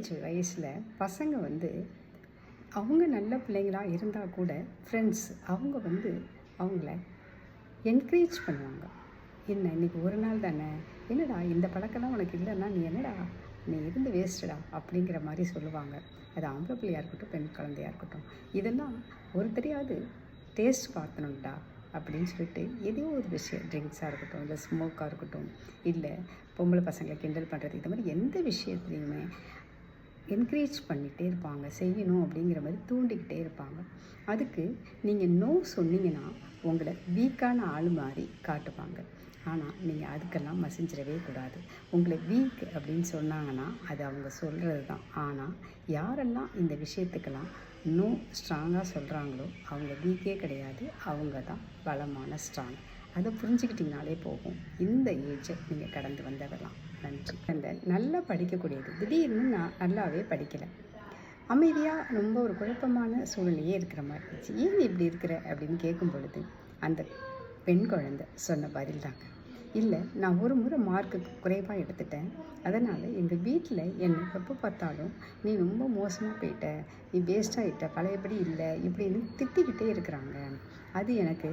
Teenage வயசில் பசங்க வந்து அவங்க நல்ல பிள்ளைங்களா இருந்தால் கூட ஃப்ரெண்ட்ஸ் அவங்க வந்து அவங்கள என்கரேஜ் பண்ணுவாங்க. என்ன இன்றைக்கி ஒரு நாள் தானே, என்னடா இந்த பழக்கம்லாம் உனக்கு இல்லைன்னா நீ என்னடா நீ இருந்து வேஸ்ட்டடா அப்படிங்கிற மாதிரி சொல்லுவாங்க. அது ஆம்பளை பிள்ளையாக இருக்கட்டும், பெண் குழந்தையாக இருக்கட்டும். இதெல்லாம் ஒருத்தரையாவது டேஸ்ட் பார்த்தணும்டா அப்படின்னு சொல்லிட்டு ஏதோ ஒரு விஷயம், ட்ரிங்க்ஸாக இருக்கட்டும், இல்லை ஸ்மோக்காக இருக்கட்டும், இல்லை பொம்பளை பசங்களை கிண்டல் பண்ணுறது, இந்த மாதிரி எந்த விஷயத்துலையுமே என்கரேஜ் பண்ணிகிட்டே இருப்பாங்க. செய்யணும் அப்படிங்கிற மாதிரி தூண்டிக்கிட்டே இருப்பாங்க. அதுக்கு நீங்கள் நோ சொன்னீங்கன்னா உங்களை வீக்கான ஆள் மாதிரி காட்டுவாங்க. ஆனால் நீங்கள் அதுக்கெல்லாம் மசிஞ்சிடவே கூடாது. உங்களை வீக் அப்படின்னு சொன்னாங்கன்னா அது அவங்க சொல்கிறது தான். ஆனால் யாரெல்லாம் இந்த விஷயத்துக்கெல்லாம் நோ ஸ்ட்ராங்காக சொல்கிறாங்களோ அவங்க வீக்கே கிடையாது, அவங்க தான் பலமான ஸ்ட்ராங். அதை புரிஞ்சுக்கிட்டிங்கனாலே போகும். இந்த ஏஜை நீங்கள் கடந்து வந்ததெல்லாம். நன்றி. அந்த நல்லா படிக்கக்கூடியது திடீர்னு நான் நல்லாவே படிக்கலை, அமைதியாக ரொம்ப ஒரு குழப்பமான சூழ்நிலையே இருக்கிற மாதிரி இருந்துச்சு. ஏன் இப்படி இருக்கிற அப்படின்னு கேட்கும் பொழுது அந்த பெண் குழந்தை சொன்ன பதில் தாங்க, இல்லை நான் ஒரு முறை மார்க்கு குறைவாக எடுத்துட்டேன், அதனால் எங்கள் வீட்டில் என்னை எப்போ பார்த்தாலும் நீ ரொம்ப மோசமாக போயிட்ட, நீ வேஸ்ட்டாகிட்ட, பழையபடி இல்லை இப்படின்னு திட்டிக்கிட்டே இருக்கிறாங்க. அது எனக்கு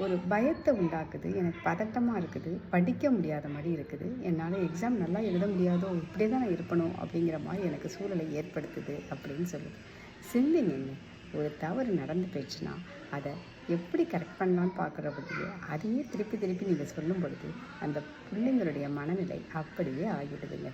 ஒரு பயத்தை உண்டாக்குது, எனக்கு பதட்டமாக இருக்குது, படிக்க முடியாத மாதிரி இருக்குது, என்னால் எக்ஸாம் நல்லா எழுத முடியாதோ, இப்படியே தான் நான் இருப்பணும் அப்படிங்கிற மாதிரி எனக்கு சூழலை ஏற்படுத்துது அப்படின்னு சொல்லுது. சிந்திங்க, ஒரு தவறு நடந்து போயிடுச்சுன்னா அதை எப்படி கரெக்ட் பண்ணலான்னு பார்க்குற பொழுது அதையே திருப்பி திருப்பி நீங்கள் சொல்லும் பொழுது அந்த பிள்ளைங்களுடைய மனநிலை அப்படியே ஆகிடுதுங்க.